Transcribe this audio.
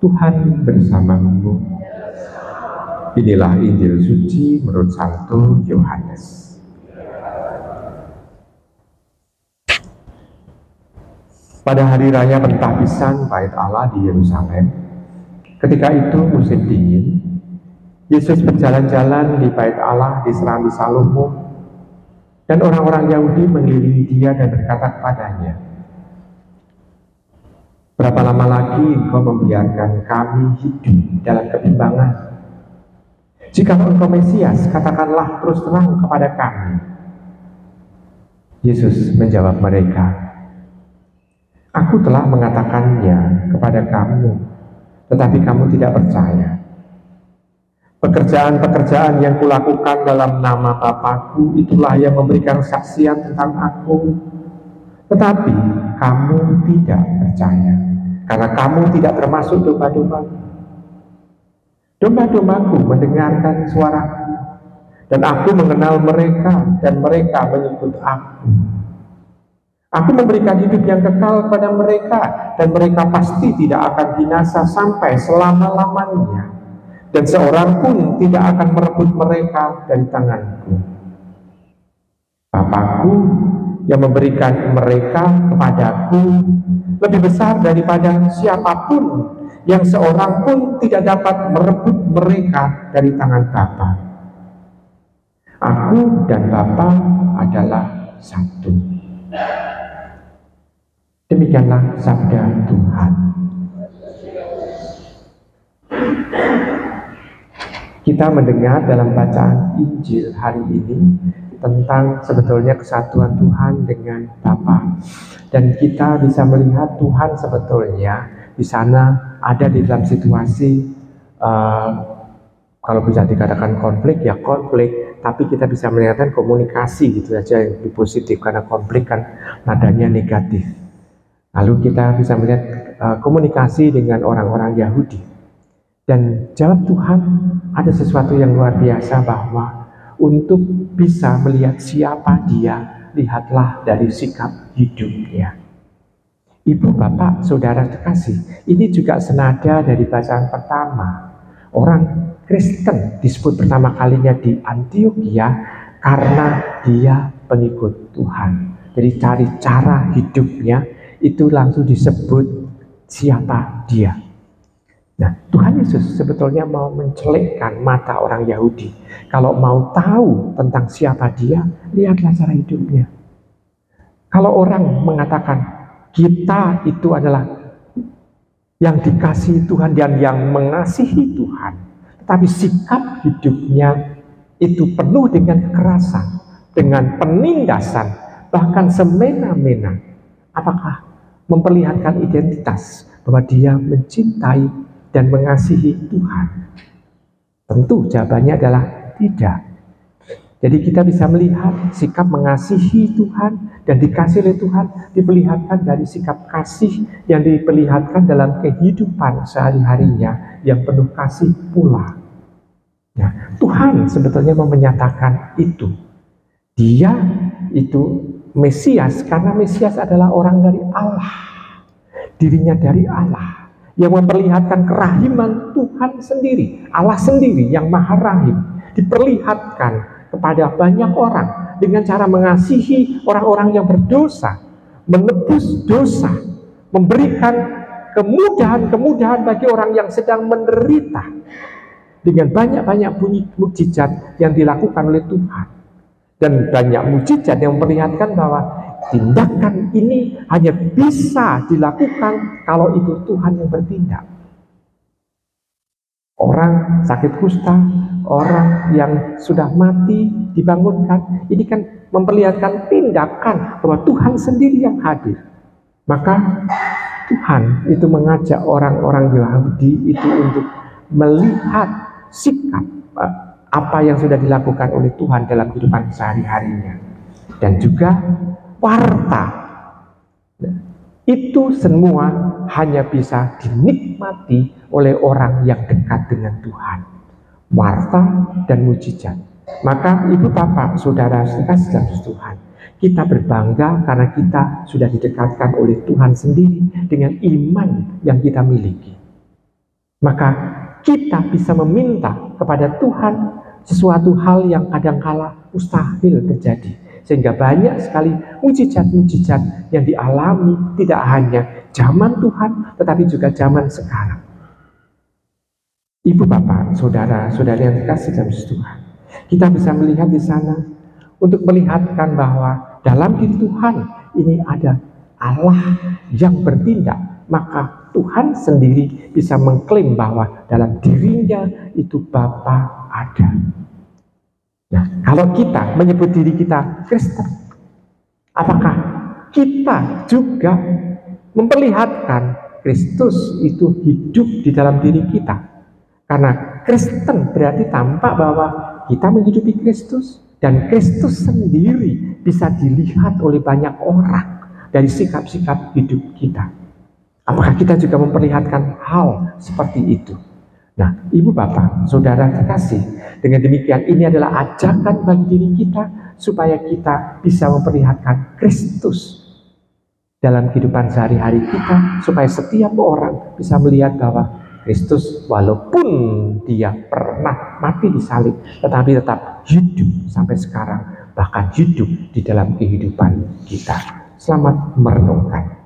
Tuhan bersamamu. Inilah Injil suci menurut Santo Yohanes. Pada hari raya Pentapisan Bait Allah di Yerusalem, ketika itu musim dingin, Yesus berjalan-jalan di Bait Allah di Serambi Salomo, dan orang-orang Yahudi mengelilingi dia dan berkata kepadanya, "Berapa lama lagi engkau membiarkan kami hidup dalam kebimbangan? Jika engkau Mesias, katakanlah terus terang kepada kami." Yesus menjawab mereka, "Aku telah mengatakannya kepada kamu, tetapi kamu tidak percaya. Pekerjaan-pekerjaan yang kulakukan dalam nama Bapa-Ku, itulah yang memberikan kesaksian tentang Aku. Tetapi kamu tidak percaya, karena kamu tidak termasuk domba-domba-Ku. Domba-domba-Ku mendengarkan suara-Ku, dan Aku mengenal mereka, dan mereka mengikut Aku. Aku memberikan hidup yang kekal kepada mereka, dan mereka pasti tidak akan binasa sampai selama-lamanya, dan seorang pun tidak akan merebut mereka dari tanganku. Bapa-Ku yang memberikan mereka kepadaku lebih besar daripada siapapun, yang seorang pun tidak dapat merebut mereka dari tangan Bapa. Aku dan Bapa adalah satu." Demikianlah sabda Tuhan. Kita mendengar dalam bacaan Injil hari ini tentang sebetulnya kesatuan Tuhan dengan Bapa, dan kita bisa melihat Tuhan sebetulnya di sana ada di dalam situasi kalau bisa dikatakan konflik, ya konflik, tapi kita bisa melihatkan komunikasi gitu saja yang lebih positif, karena konflik kan nadanya negatif. Lalu kita bisa melihat komunikasi dengan orang-orang Yahudi. Dan jawab Tuhan ada sesuatu yang luar biasa, bahwa untuk bisa melihat siapa dia, lihatlah dari sikap hidupnya. Ibu, bapak, saudara terkasih, ini juga senada dari bacaan pertama. Orang Kristen disebut pertama kalinya di Antioquia karena dia pengikut Tuhan. Jadi cari cara hidupnya itu langsung disebut siapa dia. Nah, Tuhan Yesus sebetulnya mau mencelikkan mata orang Yahudi. Kalau mau tahu tentang siapa dia, lihatlah cara hidupnya. Kalau orang mengatakan kita itu adalah yang dikasihi Tuhan dan yang mengasihi Tuhan, tetapi sikap hidupnya itu penuh dengan kekerasan, dengan penindasan, bahkan semena-mena, apakah memperlihatkan identitas bahwa dia mencintai dan mengasihi Tuhan? Tentu jawabannya adalah tidak. Jadi kita bisa melihat sikap mengasihi Tuhan dan dikasihi oleh Tuhan diperlihatkan dari sikap kasih yang diperlihatkan dalam kehidupan sehari-harinya yang penuh kasih pula. Nah, Tuhan sebetulnya mau menyatakan itu. Dia itu Mesias, karena Mesias adalah orang dari Allah, dirinya dari Allah, yang memperlihatkan kerahiman Tuhan sendiri, Allah sendiri yang maha rahim, diperlihatkan kepada banyak orang dengan cara mengasihi orang-orang yang berdosa, menebus dosa, memberikan kemudahan-kemudahan bagi orang yang sedang menderita, dengan banyak-banyak bunyi mukjizat yang dilakukan oleh Tuhan. Dan banyak mukjizat yang memperlihatkan bahwa tindakan ini hanya bisa dilakukan kalau itu Tuhan yang bertindak. Orang sakit kusta, orang yang sudah mati dibangunkan, ini kan memperlihatkan tindakan bahwa Tuhan sendiri yang hadir. Maka Tuhan itu mengajak orang-orang Yahudi itu untuk melihat sikap apa yang sudah dilakukan oleh Tuhan dalam kehidupan sehari-harinya, dan juga warta. Itu semua hanya bisa dinikmati oleh orang yang dekat dengan Tuhan. Warta dan mujizat. Maka ibu bapak saudara sekalian dalam Tuhan, Kita berbangga karena kita sudah didekatkan oleh Tuhan sendiri dengan iman yang kita miliki. Maka kita bisa meminta kepada Tuhan sesuatu hal yang kadangkala mustahil terjadi. Sehingga banyak sekali mujizat-mujizat yang dialami tidak hanya zaman Tuhan, tetapi juga zaman sekarang. Ibu, bapak, saudara-saudari yang dikasih dalam Tuhan, kita bisa melihat di sana untuk melihatkan bahwa dalam diri Tuhan ini ada Allah yang bertindak. Maka Tuhan sendiri bisa mengklaim bahwa dalam dirinya itu Bapa ada. Nah, kalau kita menyebut diri kita Kristen, apakah kita juga memperlihatkan Kristus itu hidup di dalam diri kita? Karena Kristen berarti tampak bahwa kita menghidupi Kristus, dan Kristus sendiri bisa dilihat oleh banyak orang dari sikap-sikap hidup kita. Apakah kita juga memperlihatkan hal seperti itu? Nah, ibu, bapak, saudara terkasih, dengan demikian ini adalah ajakan bagi diri kita supaya kita bisa memperlihatkan Kristus dalam kehidupan sehari-hari kita, supaya setiap orang bisa melihat bahwa Kristus walaupun dia pernah mati di salib, tetapi tetap hidup sampai sekarang, bahkan hidup di dalam kehidupan kita. Selamat merenungkan.